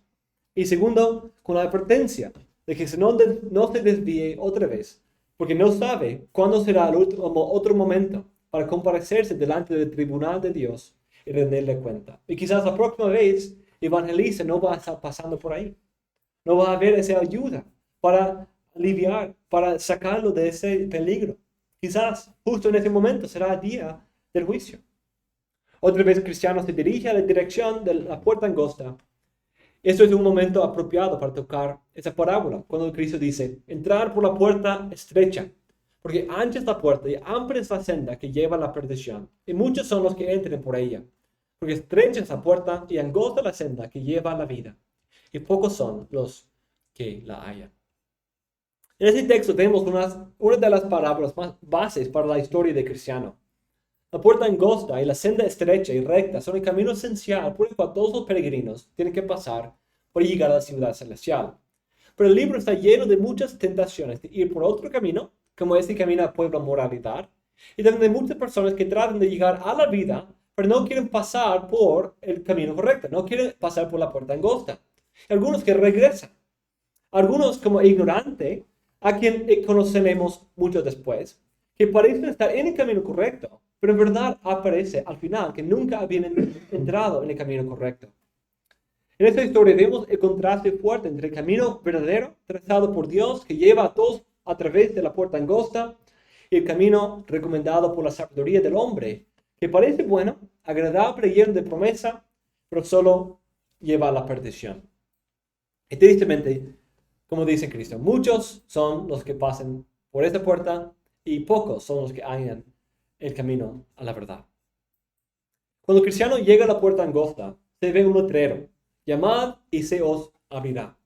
Y segundo, con la advertencia de que no se desvíe otra vez, porque no sabe cuándo será el otro momento para comparecerse delante del tribunal de Dios y rendirle cuenta. Y quizás la próxima vez el evangelista no va a estar pasando por ahí. No va a haber esa ayuda para aliviar, para sacarlo de ese peligro. Quizás justo en ese momento será el día del juicio. Otra vez el cristiano se dirige a la dirección de la puerta angosta. Esto es un momento apropiado para tocar esa parábola, cuando Cristo dice, entrar por la puerta estrecha, Porque ancha es la puerta y amplia es la senda que lleva a la perdición, y muchos son los que entren por ella. Porque estrecha es la puerta y angosta la senda que lleva a la vida, y pocos son los que la hallan. En este texto vemos una de las parábolas más bases para la historia de cristiano. La puerta angosta y la senda estrecha y recta son el camino esencial por el cual todos los peregrinos tienen que pasar para llegar a la ciudad celestial. Pero el libro está lleno de muchas tentaciones de ir por otro camino, como este camino al pueblo moralidad, y también de muchas personas que tratan de llegar a la vida, pero no quieren pasar por el camino correcto, no quieren pasar por la puerta angosta. Y algunos que regresan, algunos como ignorante, a quien conoceremos mucho después, que parecen estar en el camino correcto, pero en verdad aparece al final que nunca habían entrado en el camino correcto. En esta historia vemos el contraste fuerte entre el camino verdadero trazado por Dios que lleva a todos a través de la puerta angosta y el camino recomendado por la sabiduría del hombre, que parece bueno, agradable y lleno de promesa, pero solo lleva a la perdición. Y tristemente, como dice Cristo, muchos son los que pasen por esta puerta y pocos son los que hallan el camino a la verdad. Cuando el cristiano llega a la puerta angosta, se ve un letrero: llamad y se os abrirá.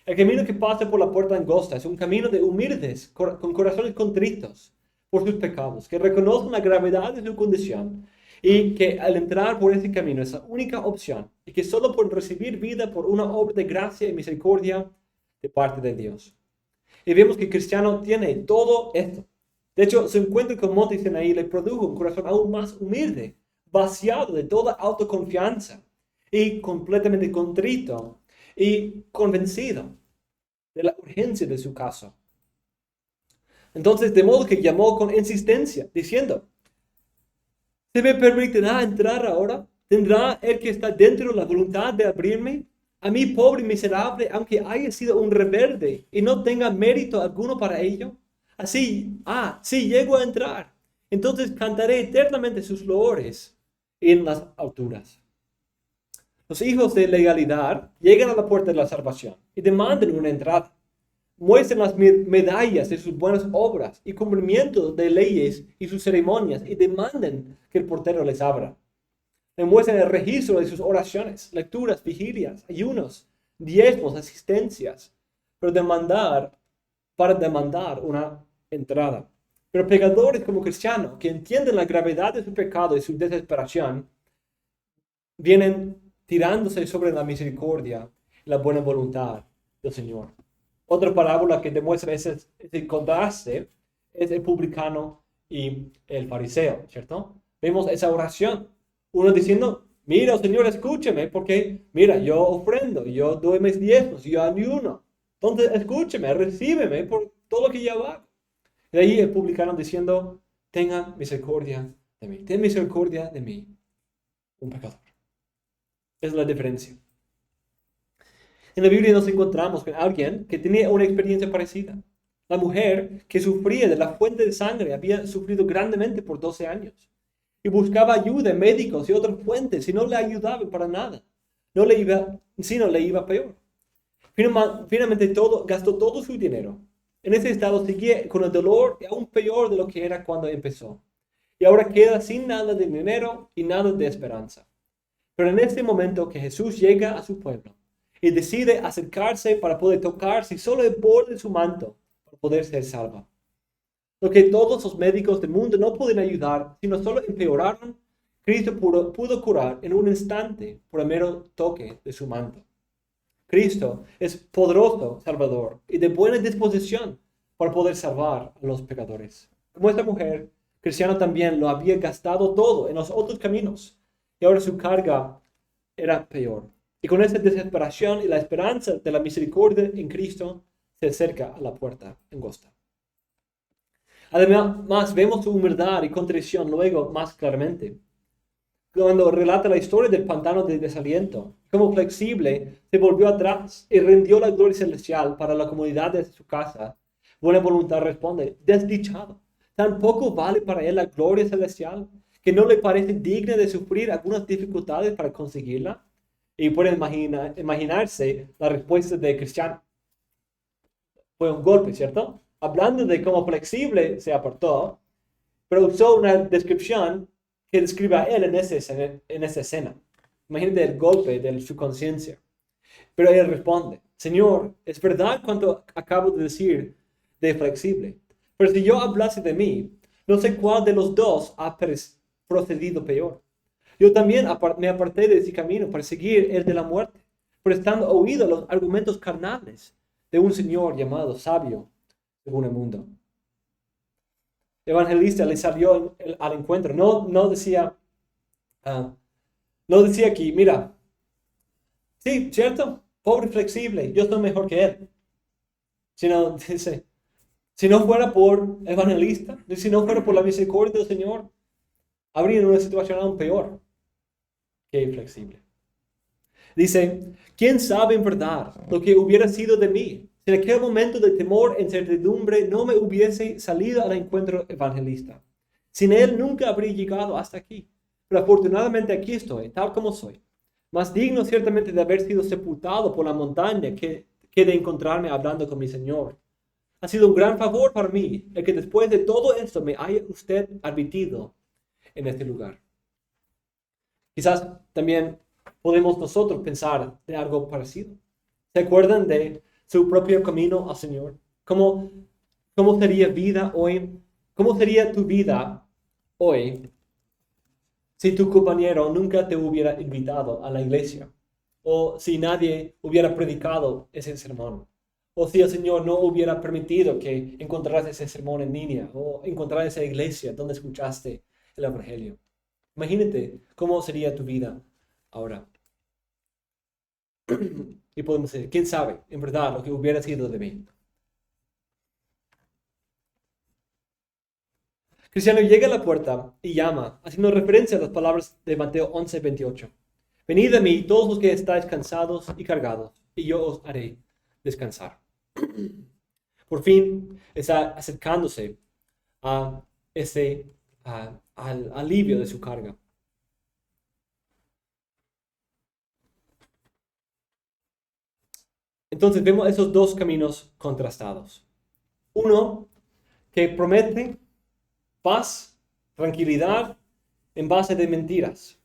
El camino que pasa por la puerta angosta es un camino de humildes, con corazones contritos por sus pecados, que reconocen la gravedad de su condición y que al entrar por ese camino es la única opción y que solo pueden recibir vida por una obra de gracia y misericordia de parte de Dios. Y vemos que el cristiano tiene todo esto. De hecho, su encuentro con Monte Sinaí le produjo un corazón aún más humilde, vaciado de toda autoconfianza y completamente contrito y convencido de la urgencia de su caso. Entonces, de modo que llamó con insistencia, diciendo: ¿se me permitirá entrar ahora? ¿Tendrá el que está dentro la voluntad de abrirme? A mí, pobre y miserable, aunque haya sido un rebelde y no tenga mérito alguno para ello. Si llego a entrar, entonces cantaré eternamente sus loores en las alturas. Los hijos de legalidad llegan a la puerta de la salvación y demandan una entrada. Muestran las medallas de sus buenas obras y cumplimiento de leyes y sus ceremonias y demandan que el portero les abra. Demuestran el registro de sus oraciones, lecturas, vigilias, ayunos, diezmos, asistencias, para demandar una entrada. Pero pecadores como cristianos que entienden la gravedad de su pecado y su desesperación, vienen tirándose sobre la misericordia y la buena voluntad del Señor. Otra parábola que demuestra ese contraste es el publicano y el fariseo, ¿cierto? Vemos esa oración. Uno diciendo: mira, Señor, escúchame, porque mira, yo ofrendo, yo doy mis diezmos, yo ayuno. Entonces, escúchame, recíbeme por todo lo que yo hago. De ahí el publicano diciendo: tengan misericordia de mí, ten misericordia de mí, un pecador. Es la diferencia. En la Biblia nos encontramos con alguien que tenía una experiencia parecida. La mujer que sufría de la fuente de sangre había sufrido grandemente por 12 años y buscaba ayuda en médicos y otras fuentes y no le ayudaba para nada. Sino le iba peor. Finalmente gastó todo su dinero. En ese estado seguía con el dolor aún peor de lo que era cuando empezó. Y ahora queda sin nada de dinero y nada de esperanza. Pero en este momento que Jesús llega a su pueblo y decide acercarse para poder tocar si solo el borde de su manto para poder ser salva. Lo que todos los médicos del mundo no pueden ayudar, sino solo empeoraron, Cristo pudo curar en un instante por el mero toque de su manto. Cristo es poderoso Salvador y de buena disposición para poder salvar a los pecadores. Como esta mujer, cristiano también lo había gastado todo en los otros caminos y ahora su carga era peor. Y con esa desesperación y la esperanza de la misericordia en Cristo, se acerca a la puerta angosta. Además, vemos su humildad y contrición luego más claramente. Cuando relata la historia del pantano de desaliento, como flexible se volvió atrás y rindió la gloria celestial para la comunidad de su casa. Buena voluntad responde: desdichado, ¿tampoco vale para él la gloria celestial, que no le parece digna de sufrir algunas dificultades para conseguirla? Y pueden imaginarse la respuesta de Cristiano. Fue un golpe, ¿cierto? hablando de cómo flexible se apartó, pero usó una descripción que describe a él en esa escena. Imagínate el golpe de su conciencia. Pero él responde, Señor, es verdad cuanto acabo de decir de flexible. Pero si yo hablase de mí, no sé cuál de los dos ha procedido peor. Yo también me aparté de ese camino para seguir el de la muerte, prestando oído a los argumentos carnales de un señor llamado sabio según el mundo. El evangelista le salió al encuentro. No decía aquí, mira, sí, cierto, pobre flexible, yo soy mejor que él. Sino dice, si no fuera por evangelista, si no fuera por la misericordia del Señor, habría una situación aún peor que flexible. Dice, ¿quién sabe en verdad lo que hubiera sido de mí si en aquel momento de temor e incertidumbre no me hubiese salido al encuentro evangelista? Sin él nunca habría llegado hasta aquí. Pero afortunadamente aquí estoy, tal como soy. Más digno ciertamente de haber sido sepultado por la montaña que de encontrarme hablando con mi Señor. Ha sido un gran favor para mí el que después de todo esto me haya usted admitido en este lugar. Quizás también podemos nosotros pensar de algo parecido. ¿Se acuerdan de su propio camino al Señor? ¿Cómo sería vida hoy? ¿Cómo sería tu vida hoy si tu compañero nunca te hubiera invitado a la iglesia? O si nadie hubiera predicado ese sermón. O si el Señor no hubiera permitido que encontraras ese sermón en línea. O encontraras esa iglesia donde escuchaste el Evangelio. Imagínate cómo sería tu vida ahora. Y podemos decir, ¿quién sabe en verdad lo que hubiera sido de mí? Cristiano llega a la puerta y llama, haciendo referencia a las palabras de Mateo 11:28. Venid a mí todos los que estáis cansados y cargados, y yo os haré descansar. Por fin está acercándose a al alivio de su carga. Entonces vemos esos dos caminos contrastados. Uno que promete paz, tranquilidad en base de mentiras.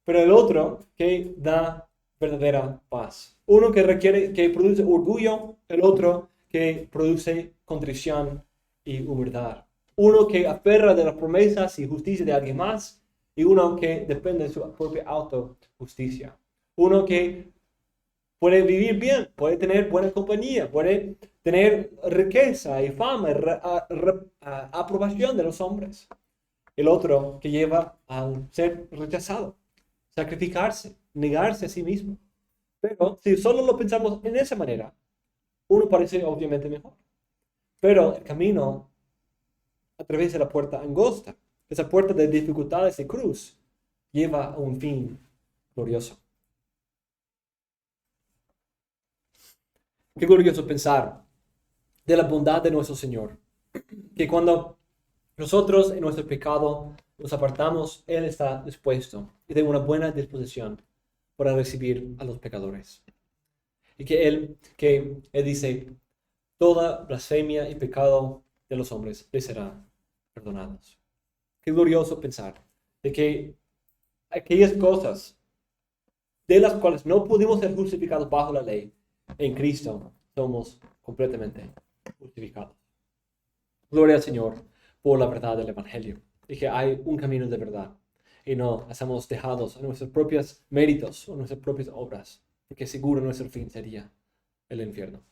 Pero el otro que da verdadera paz. Uno que produce orgullo, el otro que produce contrición y humildad. Uno que aferra de las promesas y justicia de alguien más, y uno que depende de su propia autojusticia. Uno que puede vivir bien, puede tener buena compañía, puede tener riqueza y fama, aprobación de los hombres. El otro que lleva a ser rechazado, sacrificarse, negarse a sí mismo. Pero si solo lo pensamos en esa manera, uno parece obviamente mejor. Pero el camino a través de la puerta angosta, esa puerta de dificultades y cruz, lleva a un fin glorioso. Qué glorioso pensar de la bondad de nuestro Señor, que cuando nosotros en nuestro pecado nos apartamos, Él está dispuesto y de una buena disposición para recibir a los pecadores. Y que Él dice, toda blasfemia y pecado de los hombres les serán perdonados. Qué glorioso pensar de que aquellas cosas de las cuales no pudimos ser justificados bajo la ley, en Cristo somos completamente justificados. Gloria al Señor por la verdad del Evangelio. Y que hay un camino de verdad. Y no estamos dejados a nuestros propios méritos o nuestras propias obras. Porque seguro nuestro fin sería el infierno.